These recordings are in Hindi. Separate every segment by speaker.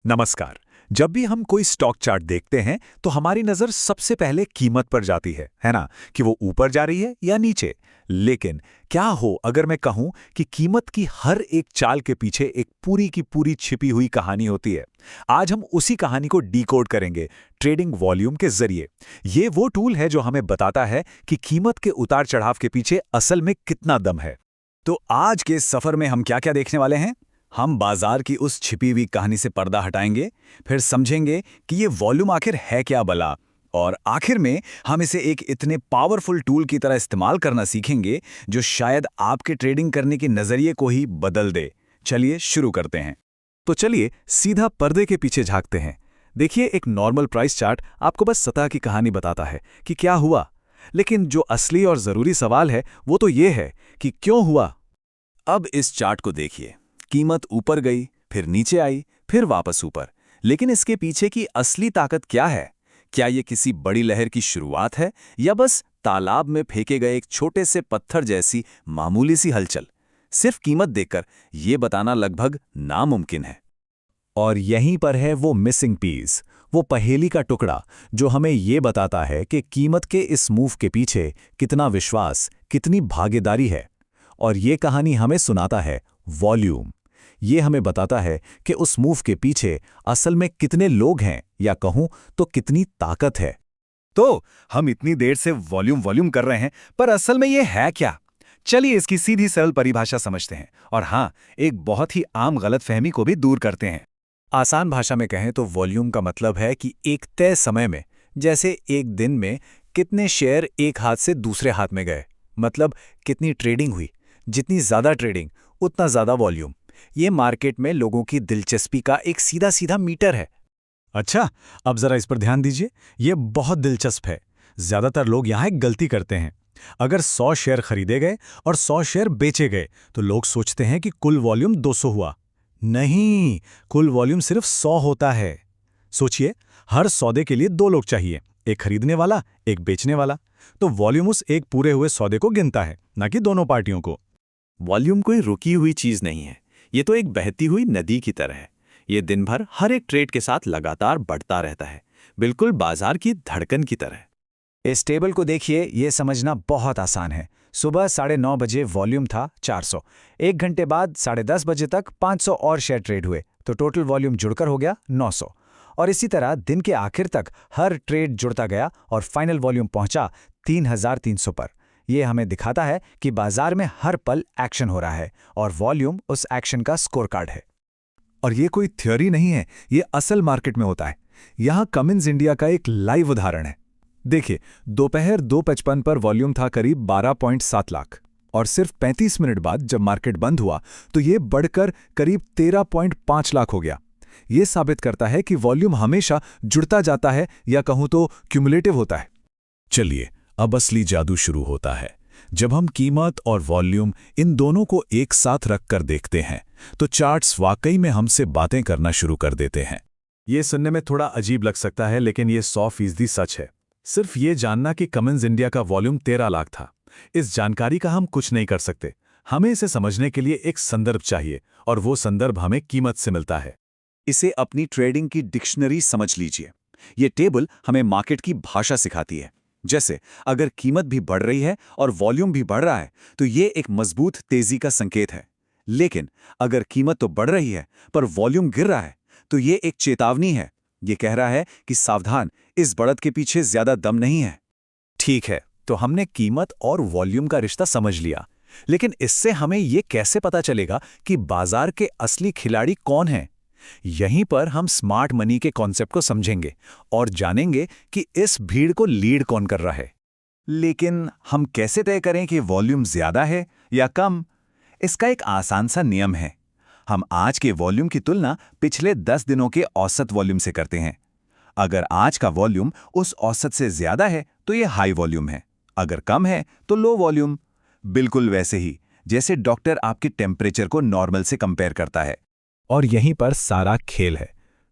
Speaker 1: नमस्कार। जब भी हम कोई स्टॉक चार्ट देखते हैं तो हमारी नज़र सबसे पहले कीमत पर जाती है ना? कि वो ऊपर जा रही है या नीचे। लेकिन क्या हो अगर मैं कहूं कि कीमत की हर एक चाल के पीछे एक पूरी की पूरी छिपी हुई कहानी होती है। आज हम उसी कहानी को डीकोड करेंगे ट्रेडिंग वॉल्यूम के जरिए। ये वो टूल है जो हमें बताता है कि कीमत के उतार चढ़ाव के पीछे असल में कितना दम है।
Speaker 2: तो आज के इस सफर में हम क्या क्या देखने वाले हैं? हम बाजार की उस छिपी हुई कहानी से पर्दा हटाएंगे, फिर समझेंगे कि ये वॉल्यूम आखिर है क्या भला, और आखिर में हम इसे एक इतने पावरफुल टूल की तरह इस्तेमाल करना सीखेंगे जो शायद आपके ट्रेडिंग करने के नजरिए को ही बदल दे। चलिए शुरू करते हैं।
Speaker 1: तो चलिए सीधा पर्दे के पीछे झांकते हैं। देखिए, एक नॉर्मल प्राइस चार्ट आपको बस सतह की कहानी बताता है कि क्या हुआ, लेकिन जो असली और जरूरी सवाल है वो तो ये है कि क्यों हुआ।
Speaker 2: अब इस चार्ट को देखिए। कीमत ऊपर गई, फिर नीचे आई, फिर वापस ऊपर। लेकिन इसके पीछे की असली ताकत क्या है? क्या ये किसी बड़ी लहर की शुरुआत है, या बस तालाब में फेंके गए एक छोटे से पत्थर जैसी मामूली सी हलचल? सिर्फ कीमत देखकर ये बताना लगभग नामुमकिन है।
Speaker 1: और यहीं पर है वो मिसिंग पीस, वो पहेली का टुकड़ा जो हमें ये बताता है कि कीमत के इस मूव के पीछे कितना विश्वास, कितनी भागीदारी है। और ये कहानी हमें सुनाता है वॉल्यूम। ये हमें बताता है कि उस मूव के पीछे असल में कितने लोग हैं, या कहूं तो कितनी ताकत है।
Speaker 2: तो हम इतनी देर से वॉल्यूम वॉल्यूम कर रहे हैं, पर असल में ये है क्या? चलिए इसकी सीधी सरल परिभाषा समझते हैं, और हाँ, एक बहुत ही आम गलतफहमी को भी दूर करते हैं।
Speaker 1: आसान भाषा में कहें तो वॉल्यूम का मतलब है कि एक तय समय में, जैसे एक दिन में, कितने शेयर एक हाथ से दूसरे हाथ में गए। मतलब कितनी ट्रेडिंग हुई, जितनी ज्यादा ट्रेडिंग उतना ज्यादा वॉल्यूम। ये मार्केट में लोगों की दिलचस्पी का एक सीधा सीधा मीटर है। अच्छा, अब जरा इस पर ध्यान दीजिए, ये बहुत दिलचस्प है। ज्यादातर लोग यहाँ एक गलती करते हैं। अगर 100 शेयर खरीदे गए और 100 शेयर बेचे गए तो लोग सोचते हैं कि कुल वॉल्यूम 200 हुआ। नहीं, कुल वॉल्यूम सिर्फ 100 होता है। सोचिए, हर सौदे के लिए 2 लोग चाहिए, एक खरीदने वाला, एक बेचने वाला। तो वॉल्यूम उस एक पूरे हुए सौदे को गिनता है, न कि दोनों पार्टियों को।
Speaker 3: वॉल्यूम कोई रुकी हुई चीज नहीं है। ये तो एक बहती हुई नदी की तरह है। ये दिन भर हर एक ट्रेड के साथ लगातार बढ़ता रहता है, बिल्कुल बाजार की धड़कन की तरह।
Speaker 2: इस टेबल को देखिए, ये समझना बहुत आसान है। सुबह 9:30 बजे वॉल्यूम था 400। 1 घंटे बाद 10:30 बजे तक 500 और शेयर ट्रेड हुए, तो टोटल वॉल्यूम जुड़कर हो गया 900। और इसी तरह दिन के आखिर तक हर ट्रेड जुड़ता गया और फाइनल वॉल्यूम पहुंचा 3300 पर। यह हमें दिखाता है कि बाजार में हर पल एक्शन हो रहा है और वॉल्यूम उस एक्शन का स्कोर कार्ड है।
Speaker 1: और ये कोई थ्योरी नहीं है, ये असल मार्केट में होता है। यहाँ कमिंस इंडिया का एक लाइव उदाहरण है। देखिए, दोपहर 2:55 पर वॉल्यूम था करीब 12.7 लाख, और सिर्फ 35 मिनट बाद जब मार्केट बंद हुआ तो ये बढ़कर करीब 13.5 लाख हो गया। ये साबित करता है कि वॉल्यूम हमेशा जुड़ता जाता है, या कहूं तो क्यूमुलेटिव होता है। चलिए, अब असली जादू शुरू होता है। जब हम कीमत और वॉल्यूम इन दोनों को एक साथ रखकर देखते हैं तो चार्ट्स वाकई में हमसे बातें करना शुरू कर देते हैं। ये सुनने में थोड़ा अजीब लग सकता है, लेकिन ये 100% सच है। सिर्फ ये जानना कि कमिंस इंडिया का वॉल्यूम 13 लाख था, इस जानकारी का हम कुछ नहीं कर सकते। हमें इसे समझने के लिए एक संदर्भ चाहिए, और वो संदर्भ हमें कीमत से मिलता है।
Speaker 3: इसे अपनी ट्रेडिंग की डिक्शनरी समझ लीजिए। ये टेबल हमें मार्केट की भाषा सिखाती है। जैसे अगर कीमत भी बढ़ रही है और वॉल्यूम भी बढ़ रहा है तो ये एक मजबूत तेजी का संकेत है। लेकिन अगर कीमत तो बढ़ रही है पर वॉल्यूम गिर रहा है तो ये एक चेतावनी है। ये कह रहा है कि सावधान, इस बढ़त के पीछे ज्यादा दम नहीं है।
Speaker 1: ठीक है, तो हमने कीमत और वॉल्यूम का रिश्ता समझ लिया, लेकिन इससे हमें ये कैसे पता चलेगा कि बाजार के असली खिलाड़ी कौन हैं? यहीं पर हम स्मार्ट मनी के कॉन्सेप्ट को समझेंगे और जानेंगे कि इस भीड़ को लीड कौन कर रहा है।
Speaker 2: लेकिन हम कैसे तय करें कि वॉल्यूम ज्यादा है या कम? इसका एक आसान सा नियम है। हम आज के वॉल्यूम की तुलना पिछले 10 दिनों के औसत वॉल्यूम से करते हैं। अगर आज का वॉल्यूम उस औसत से ज्यादा है तो ये हाई वॉल्यूम है, अगर कम है तो लो वॉल्यूम। बिल्कुल वैसे ही जैसे डॉक्टर आपके टेम्परेचर को नॉर्मल से कंपेयर करता है।
Speaker 1: और यहीं पर सारा खेल है।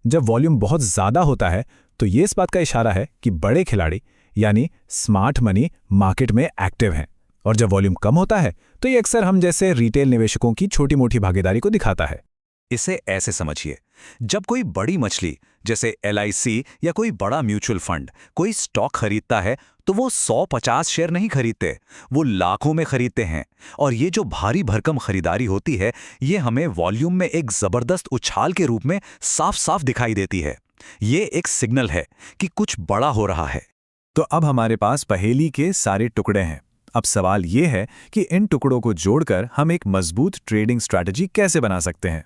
Speaker 1: जब वॉल्यूम बहुत ज्यादा होता है तो ये इस बात का इशारा है कि बड़े खिलाड़ी यानी स्मार्ट मनी मार्केट में एक्टिव हैं, और जब वॉल्यूम कम होता है तो ये अक्सर हम जैसे रिटेल निवेशकों की छोटी मोटी भागीदारी को दिखाता है।
Speaker 3: इसे ऐसे समझिए, जब कोई बड़ी मछली जैसे LIC या कोई बड़ा म्यूचुअल फंड कोई स्टॉक खरीदता है तो वो 150 शेयर नहीं खरीदते, वो लाखों में खरीदते हैं। और ये जो भारी भरकम खरीदारी होती है, ये हमें वॉल्यूम में एक जबरदस्त उछाल के रूप में साफ साफ दिखाई देती है। ये एक सिग्नल है कि कुछ बड़ा हो रहा है।
Speaker 1: तो अब हमारे पास पहेली के सारे टुकड़े हैं। अब सवाल ये है कि इन टुकड़ों को जोड़कर हम एक मजबूत ट्रेडिंग स्ट्रैटेजी कैसे बना सकते हैं।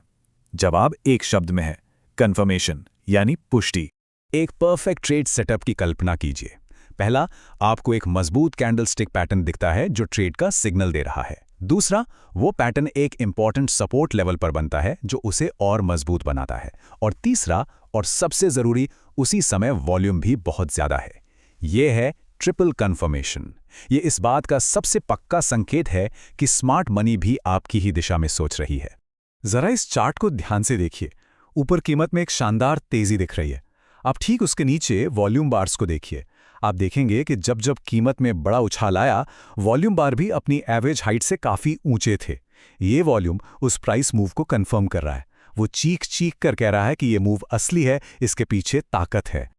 Speaker 1: जवाब एक शब्द में है, कंफर्मेशन, यानी पुष्टि।
Speaker 4: एक परफेक्ट ट्रेड सेटअप की कल्पना कीजिए। पहला, आपको एक मजबूत कैंडलस्टिक पैटर्न दिखता है जो ट्रेड का सिग्नल दे रहा है। दूसरा, वो पैटर्न एक इंपॉर्टेंट सपोर्ट लेवल पर बनता है जो उसे और मजबूत बनाता है। और तीसरा और सबसे जरूरी, उसी समय वॉल्यूम भी बहुत ज्यादा है। यह है ट्रिपल कंफर्मेशन। ये इस बात का सबसे पक्का संकेत है कि स्मार्ट मनी भी आपकी ही दिशा में सोच रही है।
Speaker 1: जरा इस चार्ट को ध्यान से देखिए। ऊपर कीमत में एक शानदार तेजी दिख रही है। अब ठीक उसके नीचे वॉल्यूम बार्स को देखिए। आप देखेंगे कि जब जब कीमत में बड़ा उछाल आया, वॉल्यूम बार भी अपनी एवरेज हाइट से काफी ऊंचे थे। ये वॉल्यूम उस प्राइस मूव को कंफर्म कर रहा है। वो चीख चीख कर कह रहा है कि ये मूव असली है, इसके पीछे ताकत है।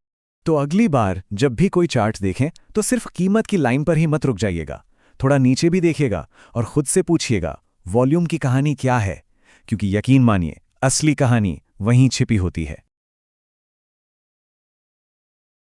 Speaker 1: तो अगली बार जब भी कोई चार्ट देखें तो सिर्फ कीमत की लाइन पर ही मत रुक जाइएगा, थोड़ा नीचे भी देखिएगा और खुद से पूछिएगा वॉल्यूम की कहानी क्या है, क्योंकि यकीन मानिए असली कहानी वहीं छिपी होती है।